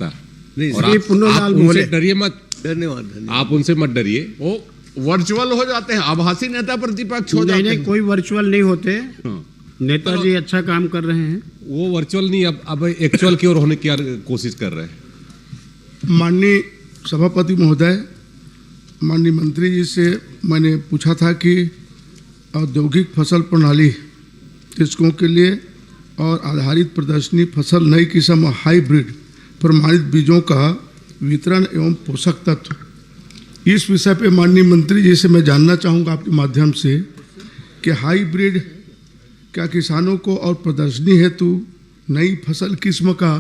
सकता। नहीं, और श्री आप पुन्नलाल उनसे बोले। डरिए मत, धन्यवाद। आप उनसे मत डरिए। वो वर्चुअल हो जाते हैं, आभासी नेता प्रतिपक्ष हो जाते नहीं, हैं। कोई वर्चुअल नहीं होते। हाँ। नेताजी अच्छा काम कर रहे हैं। वो वर्चुअल नहीं, अब एक्चुअल की ओर होने की कोशिश कर रहे हैं। माननीय सभापति महोदय, माननीय मंत्री जी से मैंने पूछा था कि औद्योगिक फसल प्रणाली कृषकों के लिए और आधारित प्रदर्शनी फसल नई किस्म हाइब्रिड प्रमाणित बीजों का वितरण एवं पोषक तत्व, इस विषय पे माननीय मंत्री जी से मैं जानना चाहूँगा आपके माध्यम से कि हाइब्रिड क्या किसानों को और प्रदर्शनी हेतु नई फसल किस्म का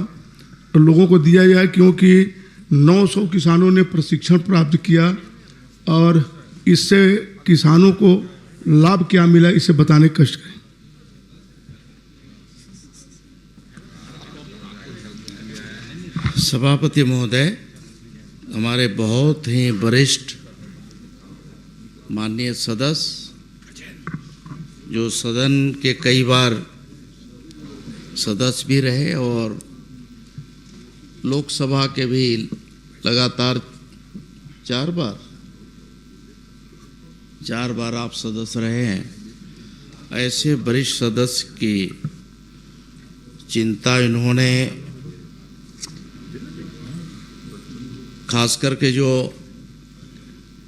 लोगों को दिया जाए, क्योंकि 900 किसानों ने प्रशिक्षण प्राप्त किया और इससे किसानों को लाभ क्या मिला, इसे बताने का कष्ट करें। सभापति महोदय, हमारे बहुत ही वरिष्ठ माननीय सदस्य जो सदन के कई बार सदस्य भी रहे और लोकसभा के भी लगातार 4 बार आप सदस्य रहे हैं, ऐसे वरिष्ठ सदस्य की चिंता इन्होंने खास करके जो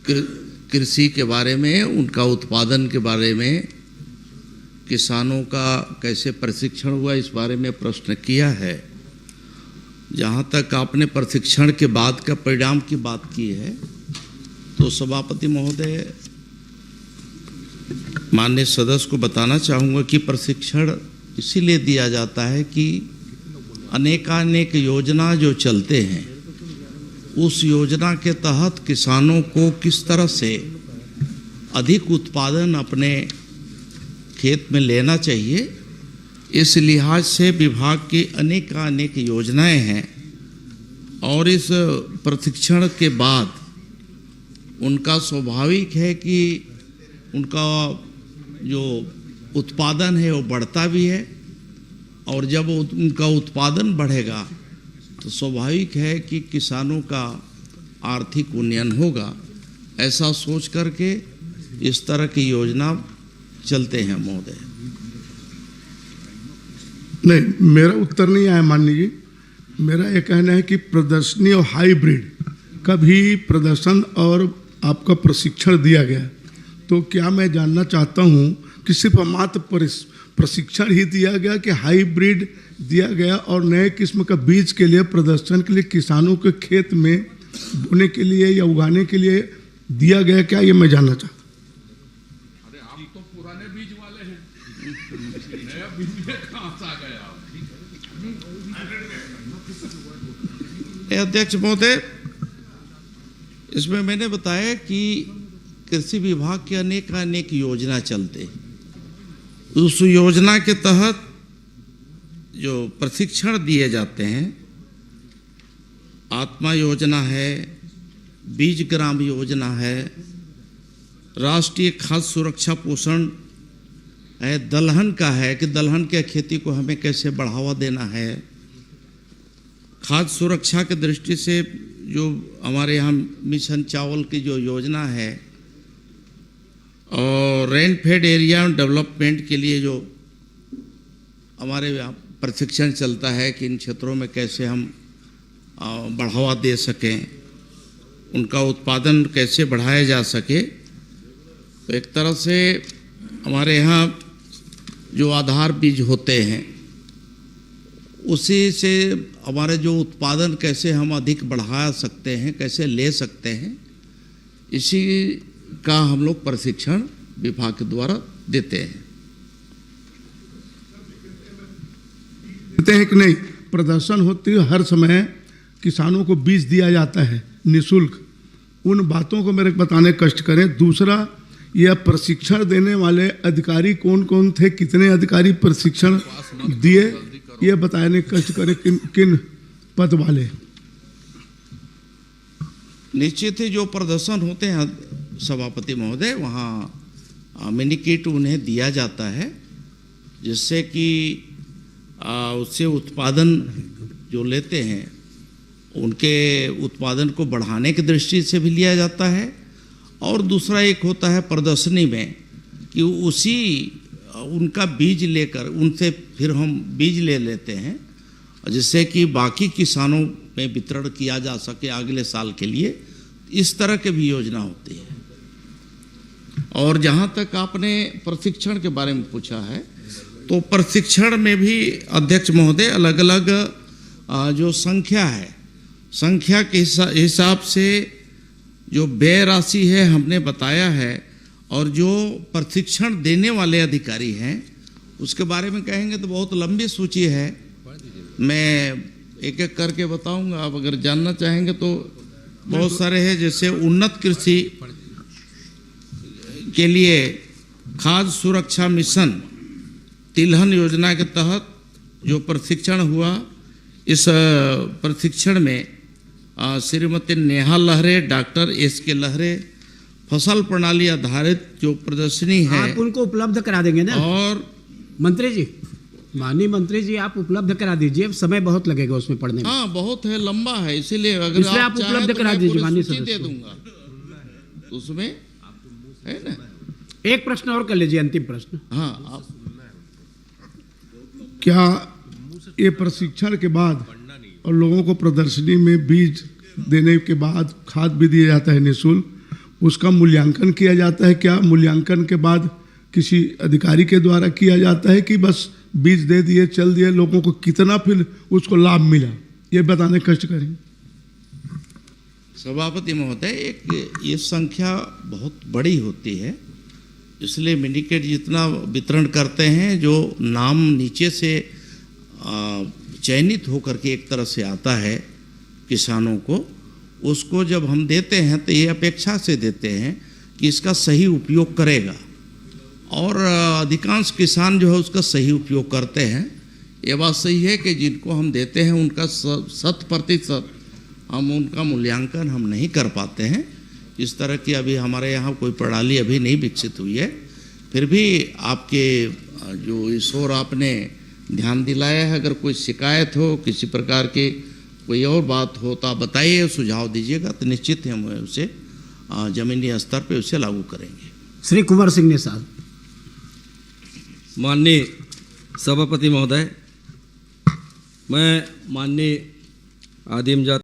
कृषि के बारे में, उनका उत्पादन के बारे में, किसानों का कैसे प्रशिक्षण हुआ, इस बारे में प्रश्न किया है। जहाँ तक आपने प्रशिक्षण के बाद का परिणाम की बात की है, तो सभापति महोदय माननीय सदस्य को बताना चाहूँगा कि प्रशिक्षण इसीलिए दिया जाता है कि अनेकानेक योजना जो चलते हैं, उस योजना के तहत किसानों को किस तरह से अधिक उत्पादन अपने खेत में लेना चाहिए, इस लिहाज से विभाग की अनेक योजनाएं हैं। और इस प्रशिक्षण के बाद उनका स्वाभाविक है कि उनका जो उत्पादन है वो बढ़ता भी है, और जब उनका उत्पादन बढ़ेगा तो स्वाभाविक है कि किसानों का आर्थिक उन्नयन होगा। ऐसा सोच करके इस तरह की योजना चलते हैं महोदय। नहीं, मेरा उत्तर नहीं आया माननीय जी। मेरा ये कहना है कि प्रदर्शनी और हाइब्रिड का भी प्रदर्शन और आपका प्रशिक्षण दिया गया, तो क्या मैं जानना चाहता हूँ कि सिर्फ मात्र प्रशिक्षण ही दिया गया कि हाइब्रिड दिया गया और नए किस्म का बीज के लिए प्रदर्शन के लिए किसानों के खेत में बोने के लिए या उगाने के लिए दिया गया, क्या ये मैं जानना चाहता हूँ। अरे आप तो पुराने बीज वाले हैं, नया बीज में कहाँ से आ गए आप? अध्यक्ष महोदय, इसमें मैंने बताया कि कृषि विभाग के अनेक योजना चलते, उस योजना के तहत जो प्रशिक्षण दिए जाते हैं, आत्मा योजना है, बीज ग्राम योजना है, राष्ट्रीय खाद्य सुरक्षा पोषण है, दलहन का है कि दलहन के खेती को हमें कैसे बढ़ावा देना है, खाद्य सुरक्षा की दृष्टि से जो हमारे यहाँ मिशन चावल की जो योजना है, और रेन फेड एरिया डेवलपमेंट के लिए जो हमारे यहाँ प्रशिक्षण चलता है कि इन क्षेत्रों में कैसे हम बढ़ावा दे सकें, उनका उत्पादन कैसे बढ़ाया जा सके। तो एक तरह से हमारे यहाँ जो आधार बीज होते हैं, उसी से हमारे जो उत्पादन कैसे हम अधिक बढ़ा सकते हैं, कैसे ले सकते हैं, इसी का हम लोग प्रशिक्षण विभाग के द्वारा देते हैं। कहते हैं कि नहीं, प्रदर्शन होती है हर समय, किसानों को बीज दिया जाता है निःशुल्क, उन बातों को मेरे बताने कष्ट करें। दूसरा, यह प्रशिक्षण देने वाले अधिकारी कौन कौन थे, कितने अधिकारी प्रशिक्षण दिए, यह बताने कष्ट करें, किन किन पद वाले। निश्चित ही जो प्रदर्शन होते हैं सभापति महोदय, वहाँ मिनी किट उन्हें दिया जाता है, जिससे कि उससे उत्पादन जो लेते हैं उनके उत्पादन को बढ़ाने की दृष्टि से भी लिया जाता है, और दूसरा एक होता है प्रदर्शनी में कि उसी उनका बीज लेकर उनसे फिर हम बीज ले लेते हैं, जिससे कि बाकी किसानों में वितरण किया जा सके अगले साल के लिए। इस तरह के भी योजना होती है। और जहाँ तक आपने प्रशिक्षण के बारे में पूछा है, तो प्रशिक्षण में भी अध्यक्ष महोदय अलग अलग जो संख्या है, संख्या के हिसाब से जो व्यय राशि है हमने बताया है, और जो प्रशिक्षण देने वाले अधिकारी हैं उसके बारे में कहेंगे तो बहुत लंबी सूची है, मैं एक एक करके बताऊंगा। आप अगर जानना चाहेंगे तो बहुत सारे हैं, जैसे उन्नत कृषि के लिए खाद्य सुरक्षा मिशन तिलहन योजना के तहत जो प्रशिक्षण हुआ, इस प्रशिक्षण में श्रीमती नेहा लहरे, डॉक्टर एस.के. लहरे, फसल प्रणाली आधारित जो प्रदर्शनी है आप उनको उपलब्ध करा देंगे ना? और मंत्री जी, माननीय मंत्री जी, आप उपलब्ध करा दीजिए, समय बहुत लगेगा उसमें पढ़ने में। हाँ, बहुत है, लंबा है, इसीलिए अगर आप चाहें उपलब्ध तो करा मैं दीजिए पूरी माननीय सूची दे सदस्य को। दूंगा, उसमें है ना। एक प्रश्न और कर लीजिए, अंतिम प्रश्न। हाँ, आप क्या ये प्रशिक्षण के बाद और लोगों को प्रदर्शनी में बीज देने के बाद खाद भी दिया जाता है निःशुल्क, उसका मूल्यांकन किया जाता है? क्या मूल्यांकन के बाद किसी अधिकारी के द्वारा किया जाता है कि बस बीज दे दिए चल दिए? लोगों को कितना फिर उसको लाभ मिला, ये बताने कष्ट करेंगे। सभापति महोदय, एक ये संख्या बहुत बड़ी होती है, इसलिए मिनिकेट जितना वितरण करते हैं, जो नाम नीचे से चयनित होकर के एक तरह से आता है किसानों को, उसको जब हम देते हैं तो ये अपेक्षा से देते हैं कि इसका सही उपयोग करेगा, और अधिकांश किसान जो है उसका सही उपयोग करते हैं। ये बात सही है कि जिनको हम देते हैं उनका 100% हम उनका मूल्यांकन हम नहीं कर पाते हैं। इस तरह की अभी हमारे यहाँ कोई प्रणाली अभी नहीं विकसित हुई है। फिर भी आपके जो इस ओर आपने ध्यान दिलाया है, अगर कोई शिकायत हो, किसी प्रकार की कोई और बात हो तो आप बताइए, सुझाव दीजिएगा, तो निश्चित हम उसे जमीनी स्तर पे उसे लागू करेंगे। श्री कुंवर सिंह ने साहब। माननीय सभापति महोदय, मैं माननीय आदिम जाति